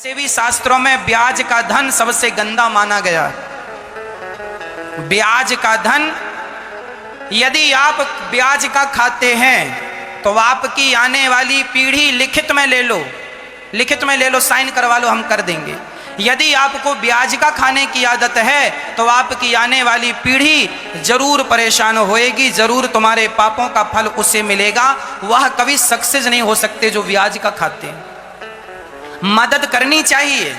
से भी शास्त्रों में ब्याज का धन सबसे गंदा माना गया है। ब्याज का धन, यदि आप ब्याज का खाते हैं तो आपकी आने वाली पीढ़ी लिखित में ले लो, लिखित में ले लो, साइन करवा लो, हम कर देंगे। यदि आपको ब्याज का खाने की आदत है तो आपकी आने वाली पीढ़ी जरूर परेशान होएगी, जरूर तुम्हारे पापों का फल उसे मिलेगा। वह कभी सक्सेस नहीं हो सकते जो ब्याज का खाते हैं। मदद करनी चाहिए,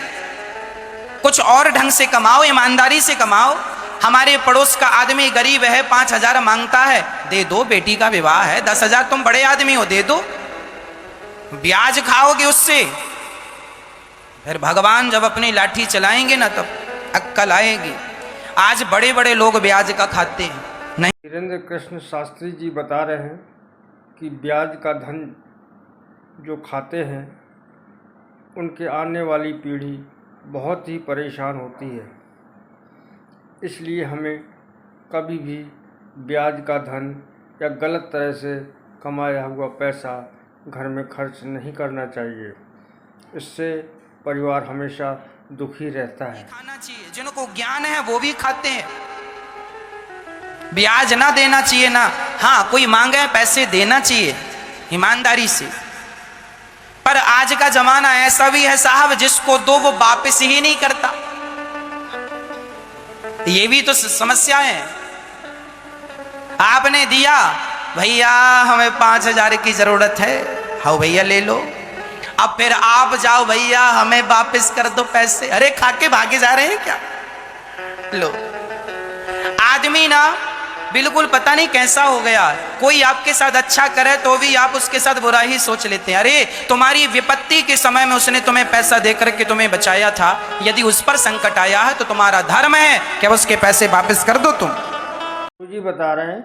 कुछ और ढंग से कमाओ, ईमानदारी से कमाओ। हमारे पड़ोस का आदमी गरीब है, 5,000 मांगता है, दे दो, बेटी का विवाह है, 10,000 तुम बड़े आदमी हो, दे दो। ब्याज खाओगे उससे, फिर भगवान जब अपनी लाठी चलाएंगे ना तब अक्कल आएगी। आज बड़े बड़े लोग ब्याज का खाते हैं। नहीं, वीरेंद्र कृष्ण शास्त्री जी बता रहे हैं कि ब्याज का धन जो खाते हैं उनके आने वाली पीढ़ी बहुत ही परेशान होती है। इसलिए हमें कभी भी ब्याज का धन या गलत तरह से कमाया हुआ पैसा घर में खर्च नहीं करना चाहिए। इससे परिवार हमेशा दुखी रहता है। खाना चाहिए, जिनको ज्ञान है वो भी खाते हैं। ब्याज ना देना चाहिए ना, हाँ कोई मांगे पैसे देना चाहिए ईमानदारी से। पर आज का जमाना ऐसा भी है साहब, जिसको दो वो वापस ही नहीं करता। ये भी तो समस्या है। आपने दिया, भैया हमें 5,000 की जरूरत है, हाँ भैया ले लो। अब फिर आप जाओ, भैया हमें वापस कर दो पैसे। अरे खा के भागे जा रहे हैं क्या? लो, आदमी ना बिल्कुल पता नहीं कैसा हो गया। कोई आपके साथ अच्छा करे तो भी आप उसके साथ बुरा ही सोच लेते हैं। अरे तुम्हारी विपत्ति के समय में उसने तुम्हें पैसा देकर के तुम्हें बचाया था, यदि उस पर संकट आया है तो तुम्हारा धर्म है कि उसके पैसे वापस कर दो तुम। गुरु जी बता रहे हैं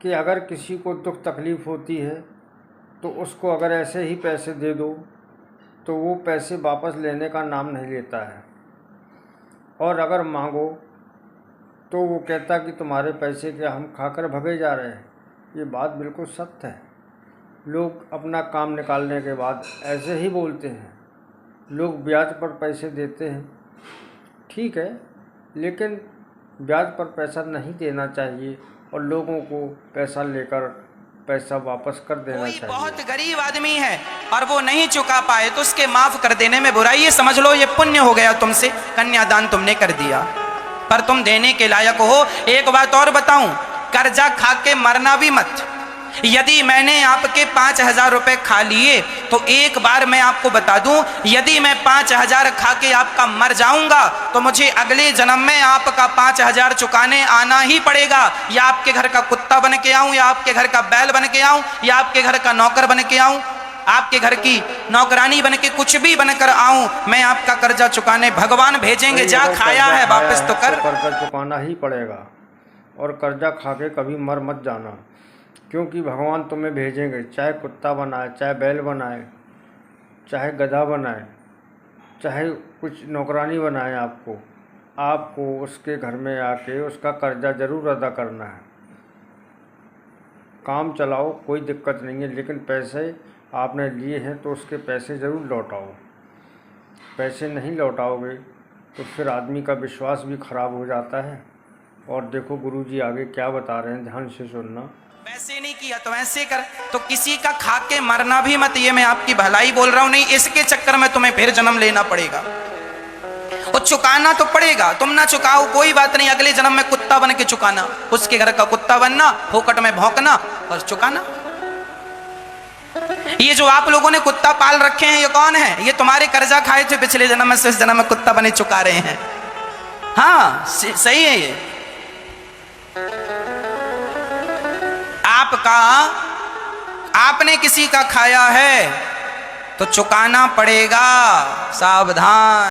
कि अगर किसी को दुख तकलीफ होती है तो उसको अगर ऐसे ही पैसे दे दो तो वो पैसे वापस लेने का नाम नहीं लेता है, और अगर मांगो तो वो कहता कि तुम्हारे पैसे के हम खाकर भगे जा रहे हैं। ये बात बिल्कुल सत्य है। लोग अपना काम निकालने के बाद ऐसे ही बोलते हैं। लोग ब्याज पर पैसे देते हैं, ठीक है, लेकिन ब्याज पर पैसा नहीं देना चाहिए और लोगों को पैसा लेकर पैसा वापस कर देना चाहिए। कोई बहुत गरीब आदमी है और वो नहीं चुका पाए तो उसके माफ कर देने में बुराई है। समझ लो ये पुण्य हो गया तुमसे, कन्यादान तुमने कर दिया, पर तुम देने के लायक हो। एक बात और बताऊं, कर्जा खा के मरना भी मत। यदि मैंने आपके 5,000 रुपए खा लिए तो एक बार मैं आपको बता दूं, यदि मैं 5,000 खा के आपका मर जाऊंगा तो मुझे अगले जन्म में आपका 5,000 चुकाने आना ही पड़ेगा। या आपके घर का कुत्ता बन के आऊं, या आपके घर का बैल बन के आऊं, या आपके घर का नौकर बन के आऊं, आपके घर की नौकरानी बन के कुछ भी बनकर आऊं, मैं आपका कर्जा चुकाने भगवान भेजेंगे। जा खाया है वापस तो कर। कर्जा चुकाना ही पड़ेगा, और कर्जा खा के कभी मर मत जाना, क्योंकि भगवान तुम्हें भेजेंगे। चाहे कुत्ता बनाए, चाहे बैल बनाए, चाहे गधा बनाए, चाहे कुछ नौकरानी बनाए, आपको उसके घर में आके उसका कर्जा जरूर अदा करना है। काम चलाओ, कोई दिक्कत नहीं है, लेकिन पैसे आपने लिए हैं तो उसके पैसे ज़रूर लौटाओ। पैसे नहीं लौटाओगे तो फिर आदमी का विश्वास भी खराब हो जाता है। और देखो गुरुजी आगे क्या बता रहे हैं, ध्यान से सुनना। वैसे नहीं किया तो ऐसे कर, तो किसी का खा के मरना भी मत। ये मैं आपकी भलाई बोल रहा हूं, नहीं इसके चक्कर में तुम्हें फिर जन्म लेना पड़ेगा। और चुकाना तो पड़ेगा, तुम ना चुकाओ कोई बात नहीं, अगले जन्म में कुत्ता बन के चुकाना, उसके घर का कुत्ता बनना, फोकट में भौंकना और चुकाना। ये जो आप लोगों ने कुत्ता पाल रखे हैं ये कौन है? ये तुम्हारे कर्जा खाए थे पिछले जन्म में से इस जन्म में कुत्ता बने चुका रहे हैं। हाँ सही है ये। आपने किसी का खाया है तो चुकाना पड़ेगा, सावधान।